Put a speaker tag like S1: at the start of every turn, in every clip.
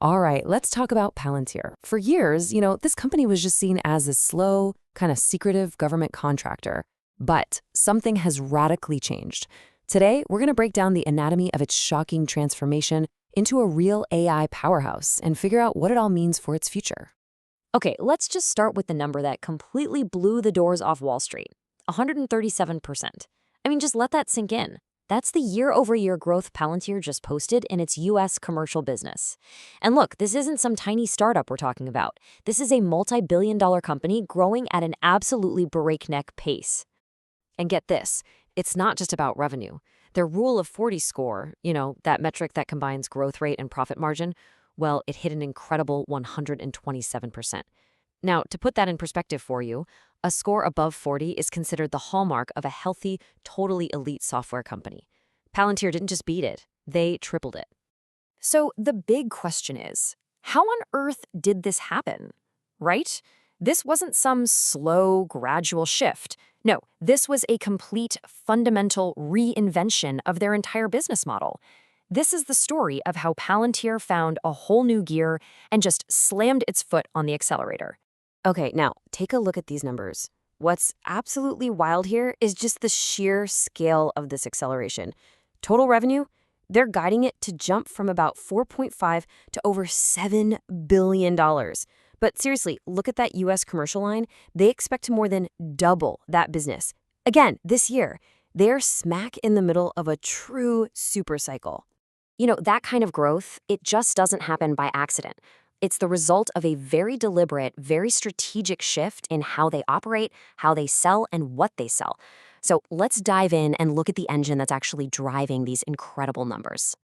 S1: All right, let's talk about Palantir. For years, this company was just seen as a slow, kind of secretive government contractor. But something has radically changed. Today, we're going to break down the anatomy of its shocking transformation into a real AI powerhouse and figure out what it all means for its future.
S2: Okay, let's just start with the number that completely blew the doors off Wall Street, 137%. I mean, just let that sink in. That's the year-over-year growth Palantir just posted in its U.S. commercial business. And look, this isn't some tiny startup we're talking about. This is a multi-billion-dollar company growing at an absolutely breakneck pace. And get this, it's not just about revenue. Their Rule of 40 score, that metric that combines growth rate and profit margin, well, it hit an incredible 127%. Now, to put that in perspective for you, a score above 40 is considered the hallmark of a healthy, totally elite software company. Palantir didn't just beat it, they tripled it. So the big question is, how on earth did this happen? Right? This wasn't some slow, gradual shift. No, this was a complete, fundamental reinvention of their entire business model. This is the story of how Palantir found a whole new gear and just slammed its foot on the accelerator.
S1: Okay, now take a look at these numbers. What's absolutely wild here is just the sheer scale of this acceleration. Total revenue, they're guiding it to jump from about 4.5 to over $7 billion. But seriously, look at that US commercial line. They expect to more than double that business. Again, this year, they're smack in the middle of a true super cycle.
S2: That kind of growth, it just doesn't happen by accident. It's the result of a very deliberate, very strategic shift in how they operate, how they sell, and what they sell. So let's dive in and look at the engine that's actually driving these incredible numbers.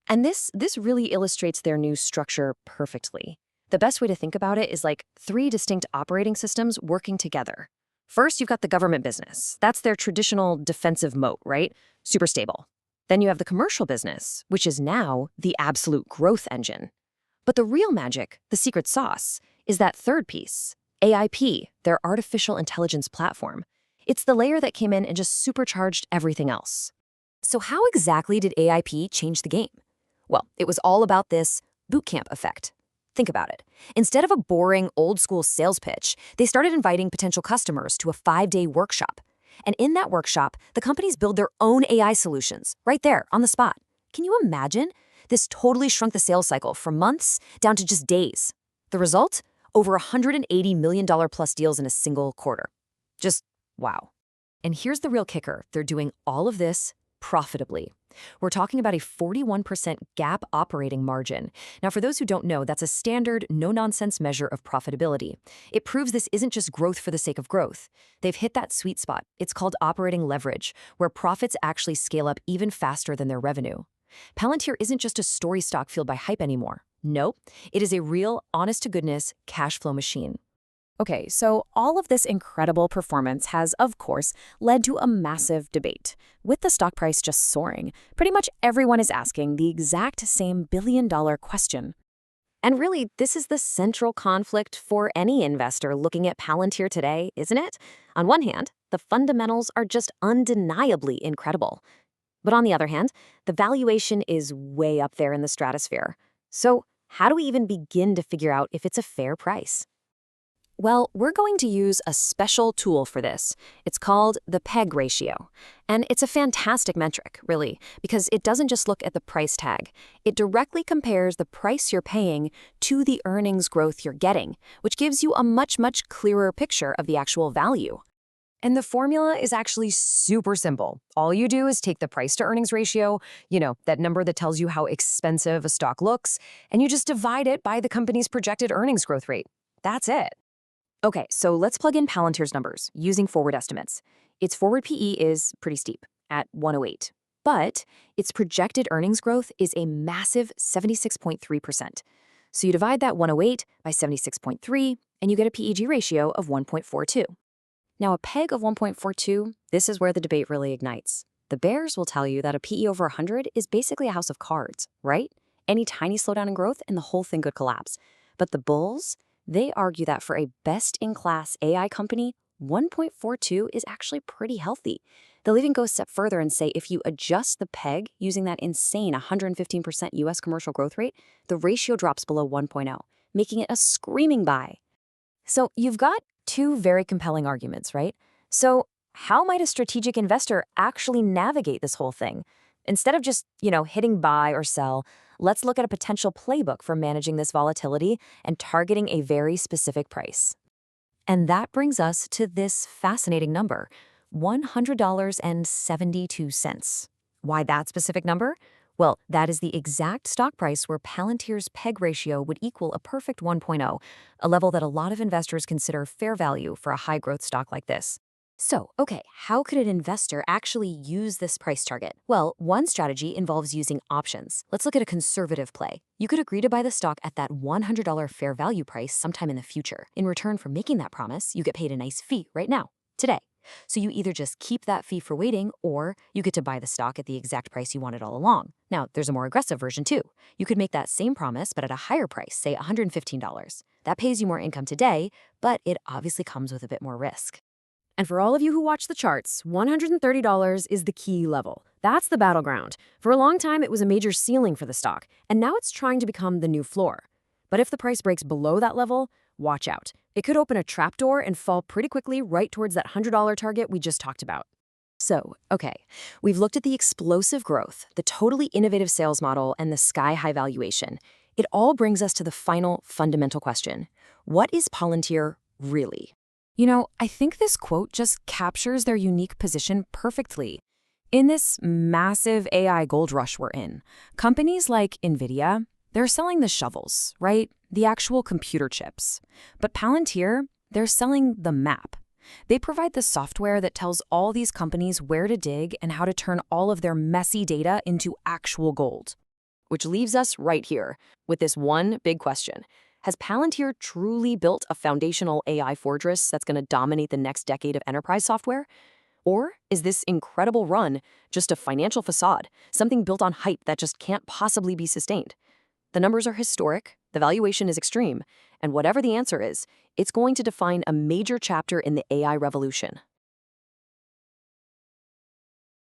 S1: And this really illustrates their new structure perfectly. The best way to think about it is like three distinct operating systems working together. First, you've got the government business. That's their traditional defensive moat, right? Super stable. Then you have the commercial business, which is now the absolute growth engine. But the real magic, the secret sauce, is that third piece, AIP, their artificial intelligence platform. It's the layer that came in and just supercharged everything else. So how exactly did AIP change the game? Well, it was all about this bootcamp effect. Think about it. Instead of a boring, old-school sales pitch, they started inviting potential customers to a 5-day workshop. And in that workshop, the companies build their own AI solutions, right there, on the spot. Can you imagine? This totally shrunk the sales cycle from months down to just days. The result? Over $180 million plus deals in a single quarter. Just wow. And here's the real kicker. They're doing all of this profitably. We're talking about a 41% GAAP operating margin. Now, for those who don't know, that's a standard, no-nonsense measure of profitability. It proves this isn't just growth for the sake of growth. They've hit that sweet spot. It's called operating leverage, where profits actually scale up even faster than their revenue. Palantir isn't just a story stock fueled by hype anymore. Nope, it is a real, honest-to-goodness cash flow machine. Okay, so all of this incredible performance has, of course, led to a massive debate. With the stock price just soaring, pretty much everyone is asking the exact same billion-dollar question. And really, this is the central conflict for any investor looking at Palantir today, isn't it? On one hand, the fundamentals are just undeniably incredible. But on the other hand, the valuation is way up there in the stratosphere. So how do we even begin to figure out if it's a fair price? Well, we're going to use a special tool for this. It's called the PEG ratio. And it's a fantastic metric, really, because it doesn't just look at the price tag. It directly compares the price you're paying to the earnings growth you're getting, which gives you a much, much clearer picture of the actual value. And the formula is actually super simple. All you do is take the price to earnings ratio, that number that tells you how expensive a stock looks, and you just divide it by the company's projected earnings growth rate. That's it. Okay, so let's plug in Palantir's numbers using forward estimates. Its forward PE is pretty steep, at 108. But its projected earnings growth is a massive 76.3%. So you divide that 108 by 76.3, and you get a PEG ratio of 1.42. Now, a PEG of 1.42, this is where the debate really ignites. The bears will tell you that a PE over 100 is basically a house of cards, right? Any tiny slowdown in growth and the whole thing could collapse. But the bulls, they argue that for a best-in-class AI company, 1.42 is actually pretty healthy. They'll even go a step further and say if you adjust the PEG using that insane 115% US commercial growth rate, the ratio drops below 1.0, making it a screaming buy. So you've got two very compelling arguments, right? So how might a strategic investor actually navigate this whole thing? Instead of just, hitting buy or sell, let's look at a potential playbook for managing this volatility and targeting a very specific price. And that brings us to this fascinating number, $100.72. Why that specific number? Well, that is the exact stock price where Palantir's PEG ratio would equal a perfect 1.0, a level that a lot of investors consider fair value for a high-growth stock like this. So, okay, how could an investor actually use this price target? Well, one strategy involves using options. Let's look at a conservative play. You could agree to buy the stock at that $100 fair value price sometime in the future. In return for making that promise, you get paid a nice fee right now, today. So you either just keep that fee for waiting, or you get to buy the stock at the exact price you wanted all along. Now, there's a more aggressive version too. You could make that same promise, but at a higher price, say $115. That pays you more income today, but it obviously comes with a bit more risk. And for all of you who watch the charts, $130 is the key level. That's the battleground. For a long time, it was a major ceiling for the stock, and now it's trying to become the new floor. But if the price breaks below that level, watch out. It could open a trapdoor and fall pretty quickly right towards that $100 target we just talked about. So, okay, we've looked at the explosive growth, the totally innovative sales model, and the sky-high valuation. It all brings us to the final fundamental question. What is Palantir really? I think this quote just captures their unique position perfectly. In this massive AI gold rush we're in, companies like NVIDIA, they're selling the shovels, right? The actual computer chips. But Palantir, they're selling the map. They provide the software that tells all these companies where to dig and how to turn all of their messy data into actual gold. Which leaves us right here with this one big question. Has Palantir truly built a foundational AI fortress that's going to dominate the next decade of enterprise software? Or is this incredible run just a financial facade, something built on hype that just can't possibly be sustained? The numbers are historic, the valuation is extreme, and whatever the answer is, it's going to define a major chapter in the AI revolution.